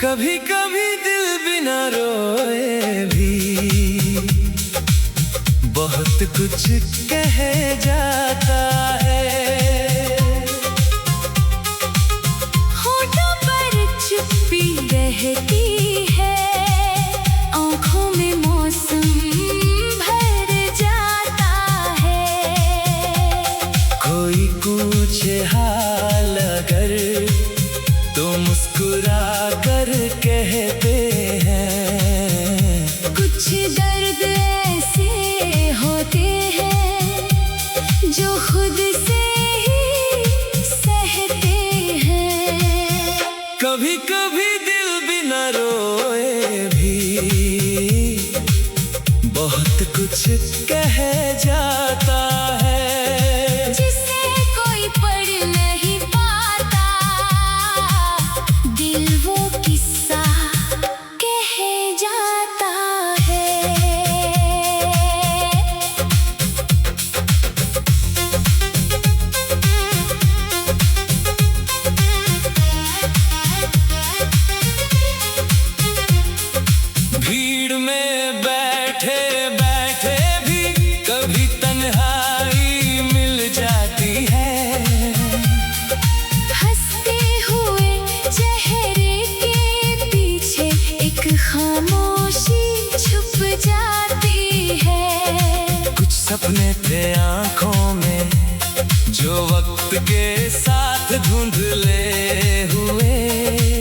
कभी कभी दिल बिना रोए भी बहुत कुछ कह जाता है। होठों पर चुप्पी रहती है, आँखों में मौसम भर जाता है। कोई पूछे हाल अगर तो मुस्कुरा कर कहते हैं। कुछ दर्द ऐसे होते हैं जो खुद से ही सहते हैं। कभी कभी दिल बिना रोए भी बहुत कुछ कह जाता है। जिसे कोई पढ़ नहीं पाता, दिल वो किस्सा कह जाता है। भीड़ में बैठे बैठे भी कभी तन्हाई मिल जाती है। हंसते हुए चेहरे के पीछे एक खामोशी छुप जाती है। कुछ सपने थे आँखों में जो वक्त के साथ धुंधले हुए।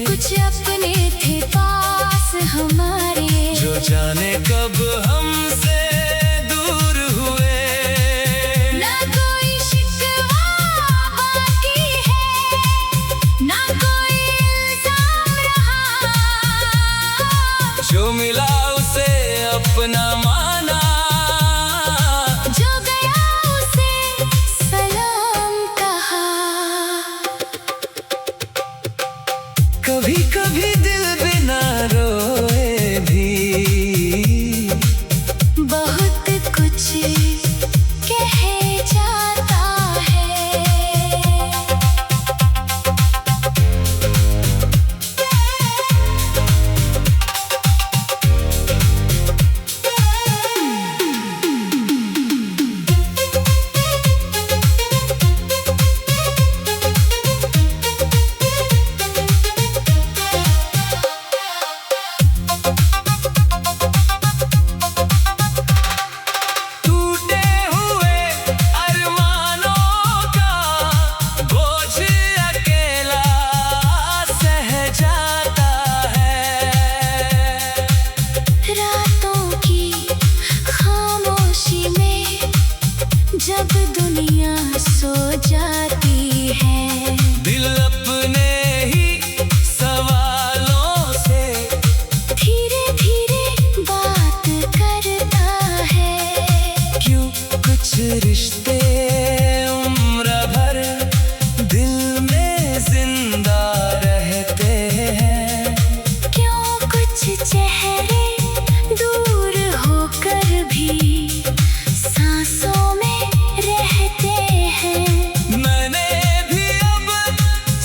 कुछ अपने थे पास हमारे, जो जाने कब हमसे दूर हुए। ना कोई शिकवा बाकी है, ना कोई इल्जाम रहा। जो मिला उसे अपना माना, जो गया उसे सलाम कहा। कभी कभी दिल बिना रोए भी बहुत कुछ कह जाता है। टूटे हुए अरमानों का बोझ अकेला सह जाता है। रातों की खामोशी में जब दुनिया सो जाती है, दिल अपने ही सवालों से धीरे धीरे बात करता है। क्यों कुछ रिश्ते उम्र भर दिल में जिंदा रहते हैं। क्यों कुछ चेहरे दूर होकर भी सांसों में रहते हैं। मैंने भी अब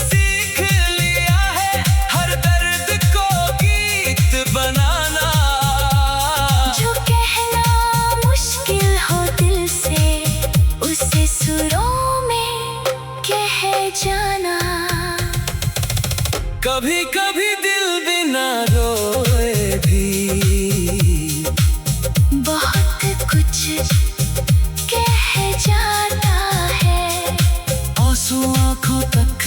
सीख लिया है हर दर्द को गीत बनाना। जो कहना मुश्किल हो दिल से, उसे सुरों में कह जाना। कभी कभी दिल बिना रोए भी बहुत कुछ कह जाता है। आंसू आंखों तक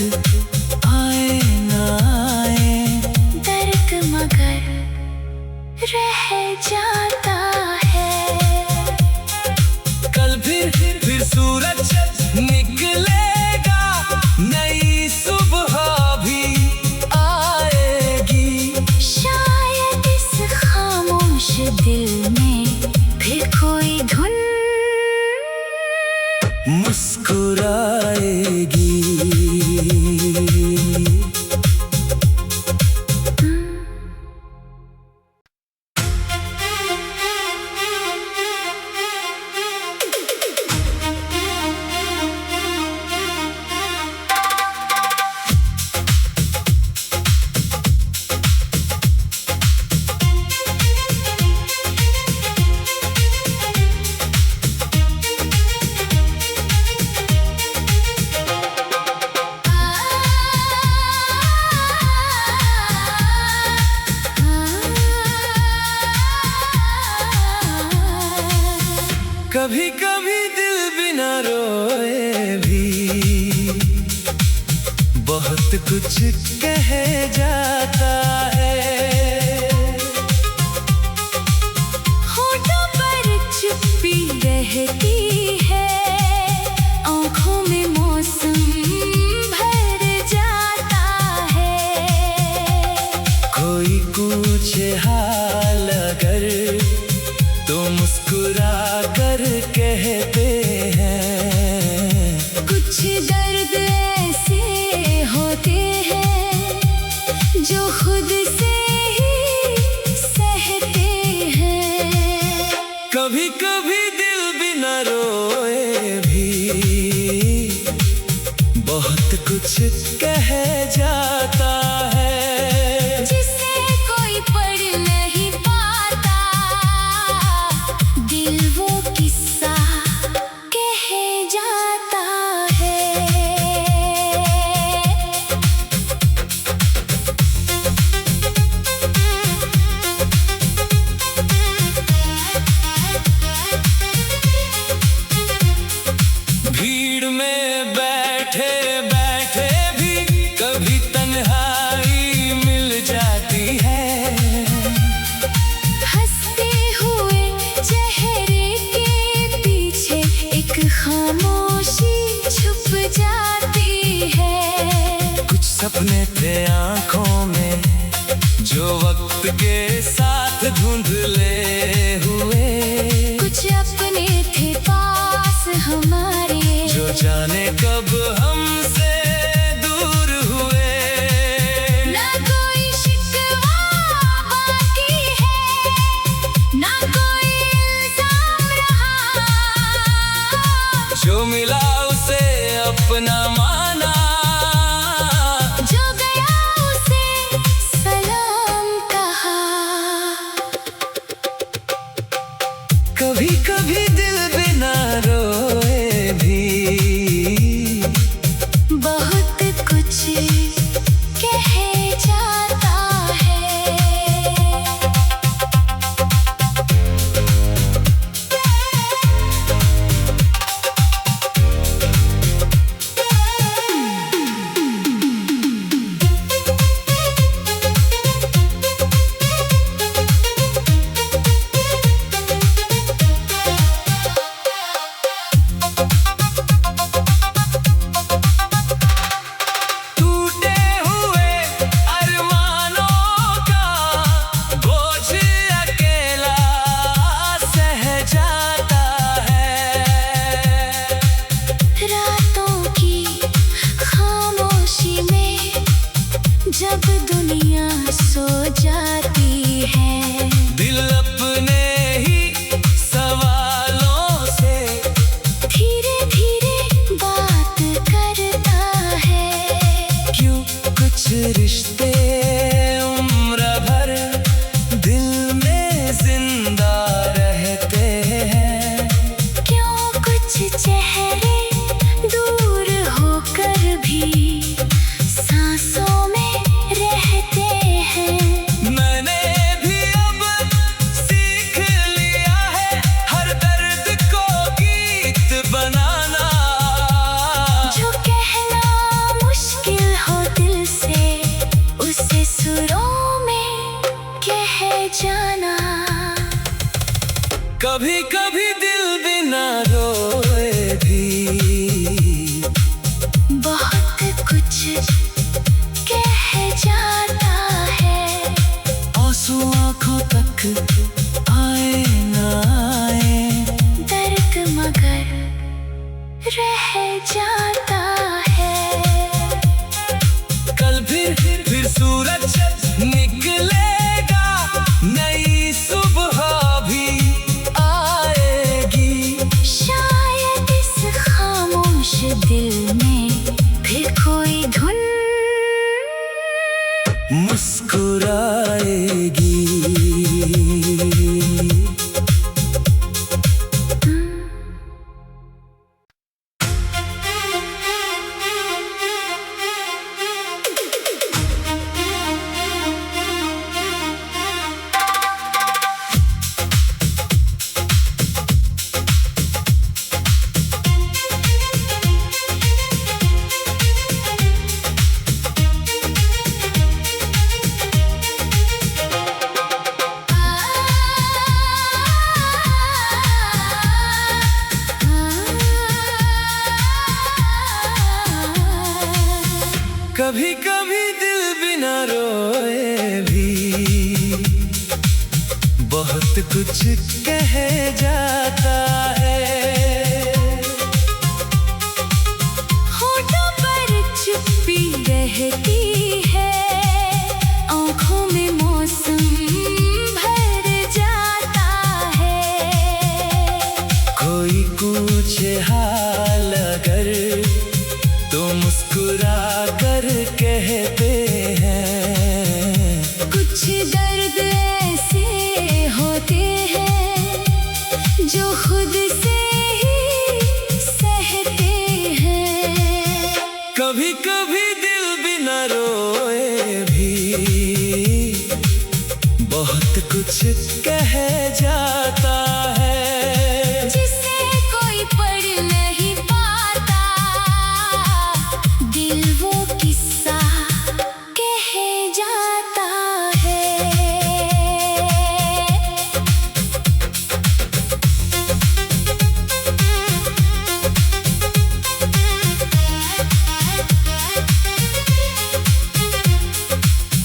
आए ना आए, दर्द मगर रह जाता है। कल फिर सूरज निकलेगा, नई सुबह भी आएगी। शायद इस खामोश दिल में फिर कोई धुन मुस्कुराएगी। कभी कभी दिल बिना रोए भी बहुत कुछ कह जाता है। होठों पर चुप्पी रहती है, आँखों में मौसम भर जाता है। कोई पूछे हाल अगर तो मुस्कुरा कर कहते हैं। कुछ दर्द ऐसे होते हैं जो खुद से ही सहते हैं। कभी कभी दिल बिना रोए भी बहुत कुछ कह जाता है। जिसे कोई पढ़ नहीं पाता, दिल वो किस्सा कह जाता है। भीड़ में बैठे बैठे भी कभी तन्हाई मिल जाती है। हंसते हुए चेहरे के पीछे एक खामोशी छुप जाती है। कुछ सपने थे आँखों में जो वक्त के साथ धुंधले हुए। कुछ अपने थे पास हमारे, जो जाने कब हमसे दूर हुए। ना कोई शिकवा बाकी है, ना कोई इल्जाम रहा। जो मिला उसे अपना माना, जो गया उसे सलाम कहा। कभी कभी दिल बिना रोए भी बहुत कुछ कह जाता है। टूटे हुए अरमानों का बोझ अकेला सह जाता है। रातों की खामोशी में जब दुनिया सो जाती है, दिल अपने ही सवालों से धीरे धीरे बात करता है। क्यों कुछ रिश्ते उम्र भर दिल में जिंदा रहते हैं। क्यों कुछ चेहरे दूर होकर भी सांसों में रहते हैं। मैंने भी अब सीख लिया है हर दर्द को गीत बनाना। जो कहना मुश्किल हो दिल से, उसे सुरों में कह जाना। कभी कभी दिल बिना रोए भी बहुत कुछ कह जाता है। आंसू आंखों तक आए ना आए, दर्द मगर रह जाता है। कल फिर सूरज निकलेगा, नई सुबह भी आएगी। शायद इस खामोश दिल में फिर कोई धुन मुस्कुराएगी। कभी कभी दिल बिना रोए भी बहुत कुछ कह जाता है। होठों पर चुप्पी रहती है, आँखों में मौसम भर जाता है। कोई पूछे हाल अगर तो मुस्कुरा कर कहते हैं। कुछ दर्द ऐसे होते हैं जो खुद से ही सहते हैं। कभी कभी दिल बिना रोए भी बहुत कुछ कह जाता है। जिसे कोई पढ़ नहीं पाता, दिल वो किस्सा कह जाता है।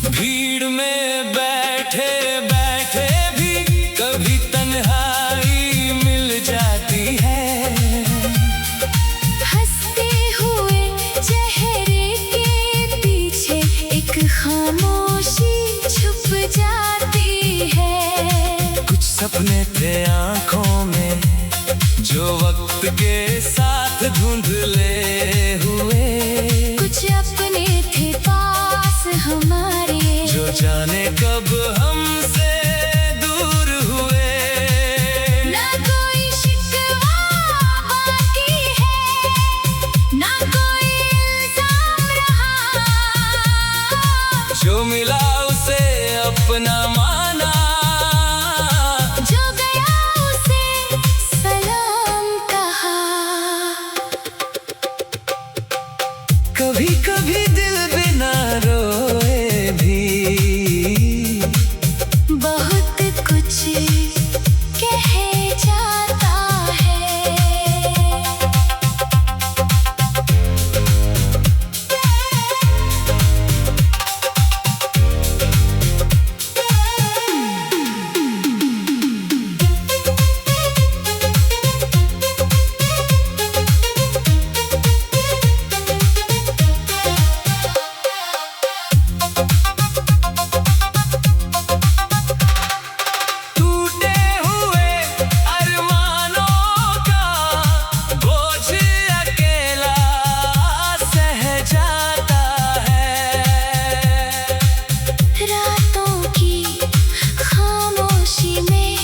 भीड़ में बैठे बैठे भी कभी तन्हाई मिल जाती है। हंसते हुए चेहरे के पीछे एक खामोशी छुप जाती है। कुछ सपने थे आँखों में जो वक्त के साथ धुंधले हुए। कुछ अपने थे पास हमारे, जो जाने कब हमसे दूर हुए। ना कोई शिकवा बाकी है, ना कोई इल्जाम रहा। जो मिला उसे अपना माना, जो गया उसे सलाम कहा। कभी कभी दिल बिना रोए भी बहुत कुछ कह जाता है। टूटे हुए अरमानों का बोझ अकेला सह जाता है। रातों की खामोशी में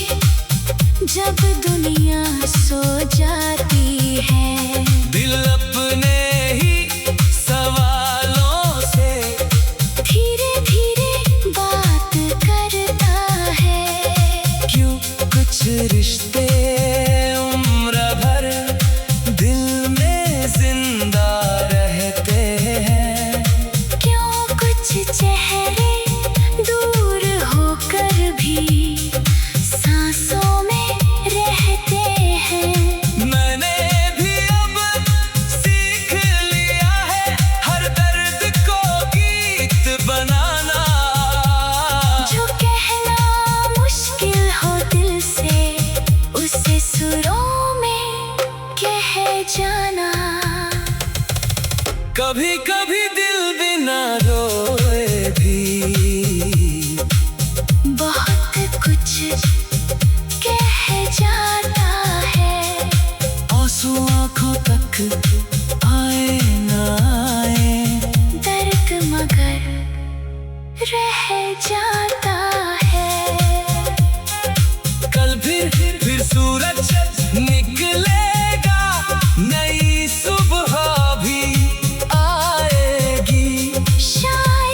जब दुनिया सो जाती है, दिल अपने ही सवालों से धीरे धीरे बात करता है। क्यों कुछ रिश्ते उम्र भर दिल में जिंदा रहते हैं। क्यों कुछ चेहरे दूर होकर भी सांसों में रहते हैं। मैंने भी अब सीख लिया है हर दर्द को गीत बनाना। जो कहना मुश्किल हो दिल से, उसे सुरों में कह जाना। कभी कभी दिल बिना रोए भी बहुत कुछ कह जाता है। आंसू आंखों तक आए ना आए, दर्द मगर रह जाता है। कल फिर सूरज निकलेगा, नई सुबह भी आएगी। शायद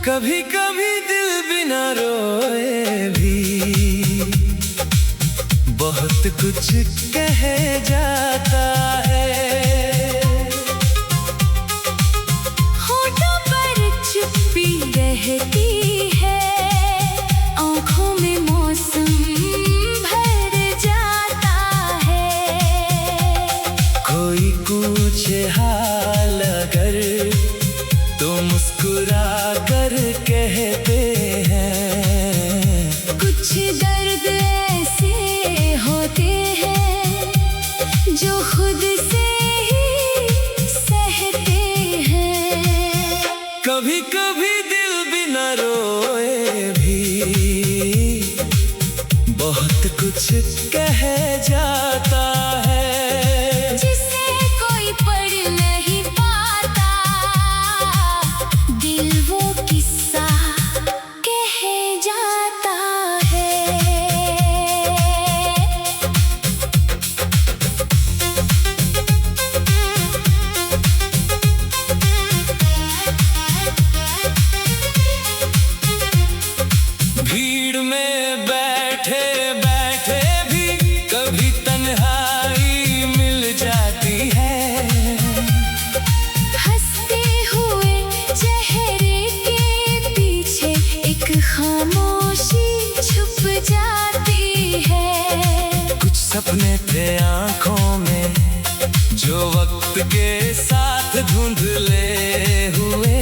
कभी कभी दिल बिना रोए भी बहुत कुछ कह जाता है। होठों पर चुप्पी रहती है, आँखों में मौसम भर जाता है। कोई पूछे हाल अगर तो मुस्कुरा कर कहते हैं। कुछ दर्द ऐसे होते हैं जो खुद से ही सहते हैं। कभी कभी दिल बिना रोए भी बहुत कुछ कह जाता है। जिसे कोई पढ़ नहीं पाता, दिल वो किस्सा कह जाता है। भीड़ में बैठे बैठे भी कभी तन्हाई मिल जाती है। हंसते हुए चेहरे के पीछे एक खामोशी छुप जाती है। कुछ सपने थे आँखों में जो वक्त के साथ धुंधले हुए।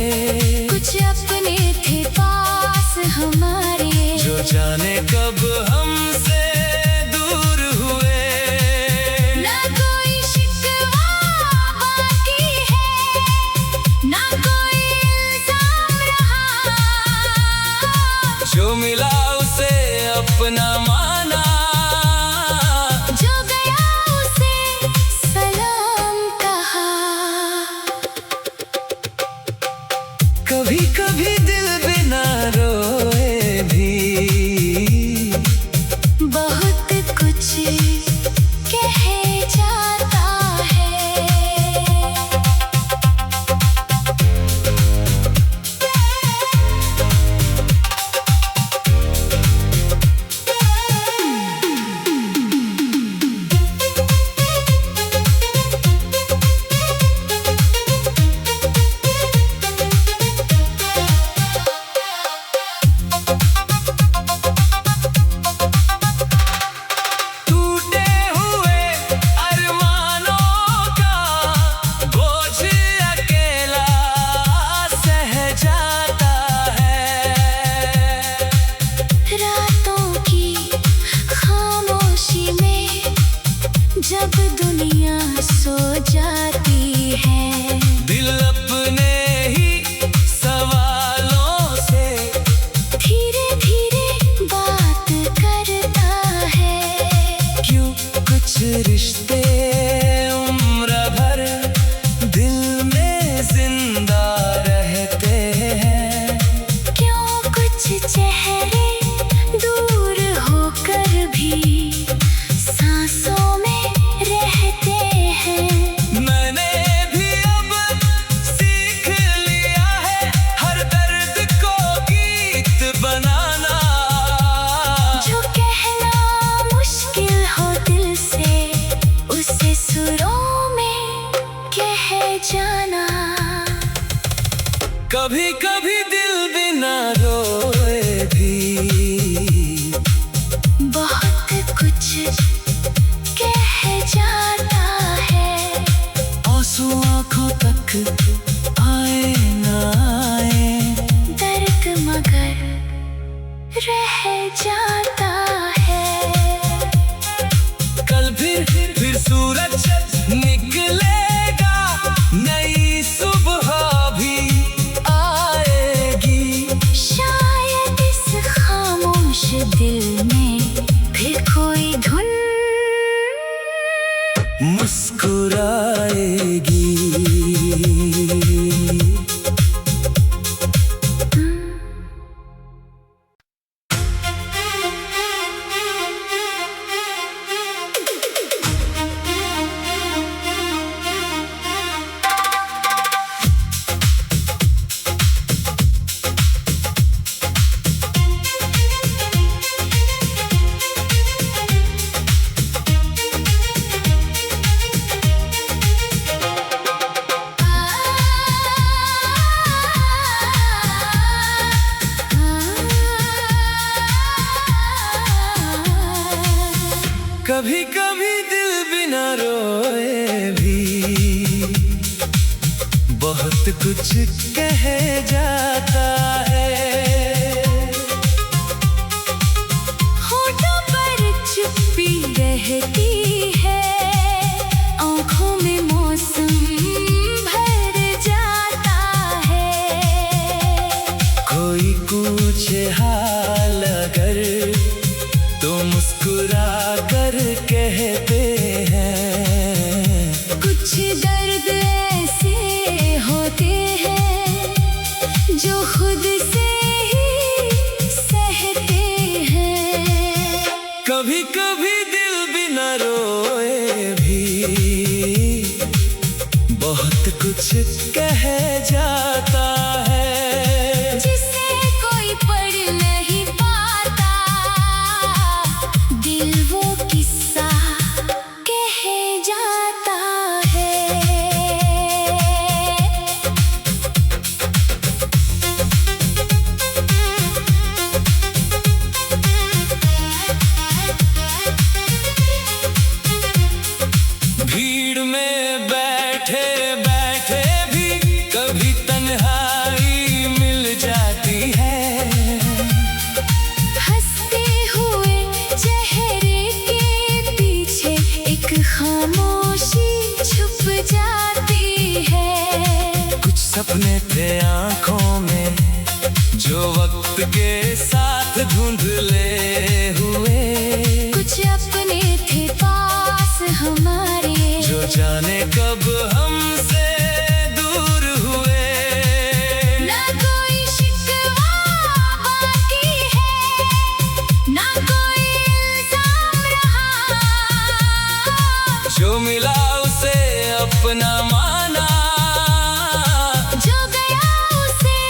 कुछ अपने थे पास हमारे, जो जाने कब हमसे दूर हुए। ना कोई शिकवा बाकी है, ना कोई इल्जाम रहा। जो मिला उसे अपना माना, जो गया उसे सलाम कहा। कभी कभी दिल बिना रोए भी बहुत कुछ कह जाता है। टूटे हुए अरमानों का बोझ अकेला सह जाता है। रातों की खामोशी में जब दुनिया सो जाती है, दिल अपने ही सवालों से धीरे धीरे बात करता है। क्यों कुछ रिश्ते उम्र भर दिल में जिंदा रहते हैं। क्यों कुछ चेहरे दूर होकर भी सांसों में रहते हैं। मैंने भी अब सीख लिया है हर दर्द को गीत बनाना। जो कहना मुश्किल हो दिल से, उसे सुरों में कह जाना। कभी कभी दिल बिना रोए भी बहुत कुछ कह जाता है। आंसू आंखों तक आए ना आए, दर्द मगर रह जाता है। कल फिर सूरज निकलेगा, नई सुबह भी आएगी। शायद इस खामोश दिल में फिर कोई धुन मुस्कुराएगी। बहुत कुछ कह जाता है। होठों पर चुप्पी रहती है, आँखों में मौसम भर जाता है। कोई पूछे हाल अगर तो मुस्कुरा कर कहते हैं। कुछ दर्द ऐसे होते हैं जो खुद से ही सहते हैं। कभी कभी दिल भी न रोए भी बहुत कुछ कह जाता है। जिसे कोई पढ़ नहीं पाता, दिल वो किस्सा कह जाता है। भीड़ में बैठे बैठे भी कभी तन्हाई मिल जाती है। हंसते हुए चेहरे के पीछे एक खामोशी छुप जाती है। कुछ सपने थे आँखों में जो वक्त के साथ धुंधले हुए। कुछ अपने थे पास हमारे, जो जाने कब हमसे दूर हुए। ना कोई शिकवा बाकी है, ना कोई इल्जाम रहा। जो मिला उसे अपना माना, जो गया उसे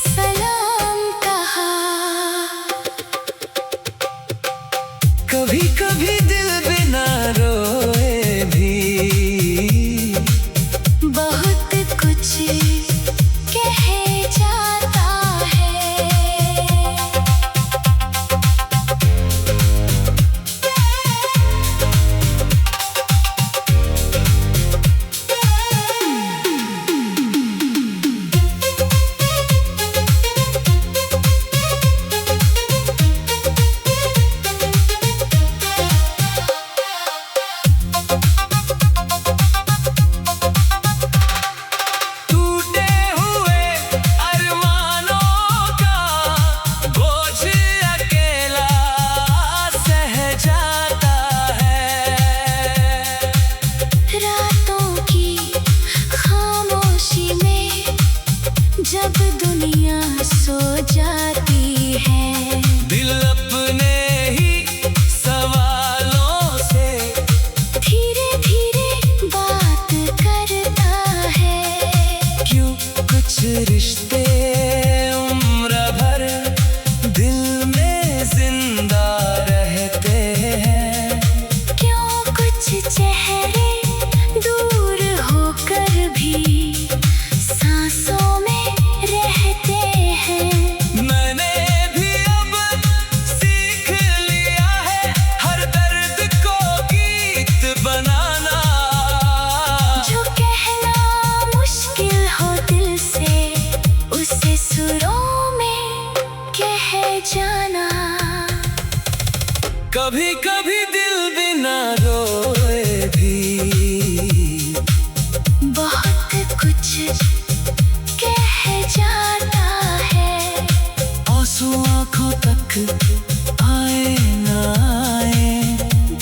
सलाम कहा। कभी कभी दिल बिना रोए भी बहुत कुछ कह जाता है। टूटे हुए अरमानों का बोझ अकेला सह जाता है। रातों की खामोशी में जब दुनिया सो जाती है, दिल अपने ही सवालों से धीरे धीरे बात करता है। क्यों कुछ रिश्ते उम्र भर दिल में जिंदा रहते हैं। क्यों कुछ चेहरे दूर होकर भी सांसों में रहते हैं। मैंने भी अब सीख लिया है हर दर्द को गीत बनाना। जो कहना मुश्किल हो दिल से, उसे सुरों में कह जाना। कभी कभी दिल बिना रोए भी बहुत कुछ कह जाता है। आंसू आंखों तक आए ना आए,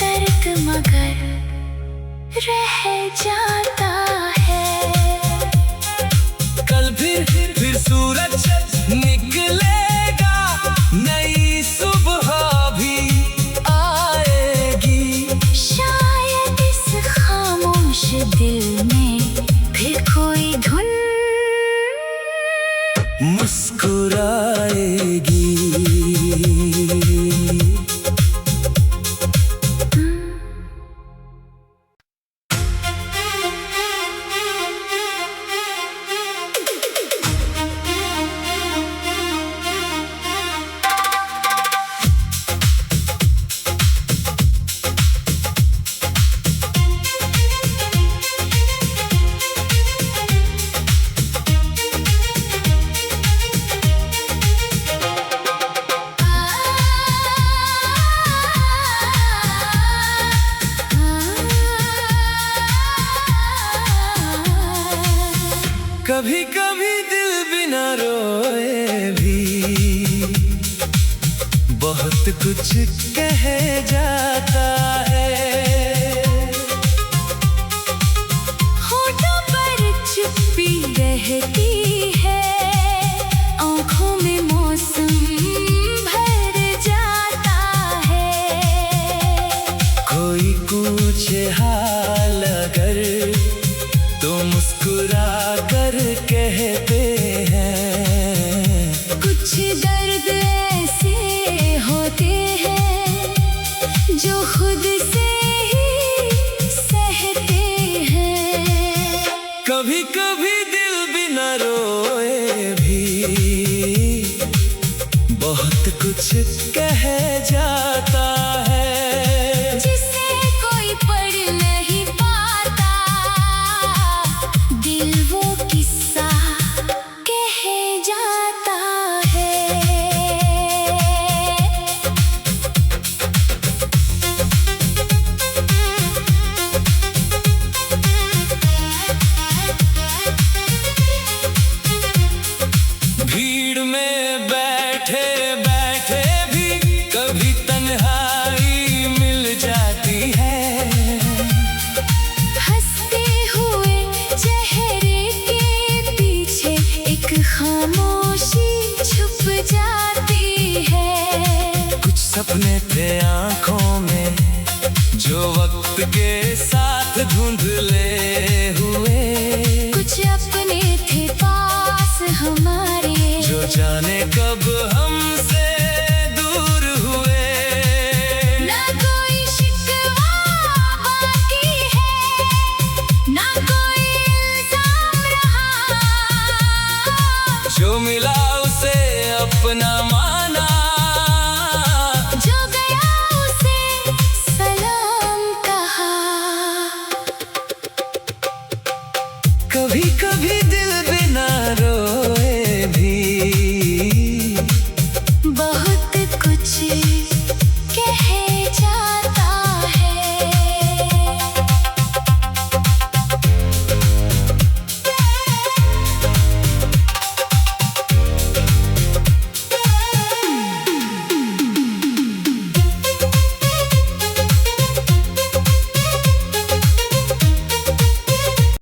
दर्द मगर रह जाता है। कल फिर सूरज निकलेगा, नई सुबह भी आएगी। शायद इस खामोश दिल में फिर कोई धुन मुस्कुराएगी। कभी कभी दिल बिना रोए भी बहुत कुछ कह जाता है। होठों पर चुप्पी रहती है, आँखों में मौसम भर जाता है। कोई पूछे हाल अगर तो मुस्कुरा कर कहते हैं। कुछ दर्द ऐसे होते हैं जो खुद से ही सहते हैं। कभी कभी दिल बिना रोए भी बहुत कुछ कह जाता है। जिसे कोई पढ़ नहीं पाता, दिल वो किस्सा कह जाता है। भीड़ में बैठे बैठे भी कभी तन्हाई मिल जाती है। हंसते हुए चेहरे के पीछे एक खामोशी छुप जाती है। कुछ सपने थे आँखों में जो वक्त के साथ धुंधले हुए। कुछ अपने थे पास हमारे, जो जाने कब हमसे दूर हुए। ना कोई शिकवा बाकी है, ना कोई इल्जाम रहा। जो मिला उसे अपना माना, जो गया उसे सलाम कहा। कभी कभी दिल बिना रोए भी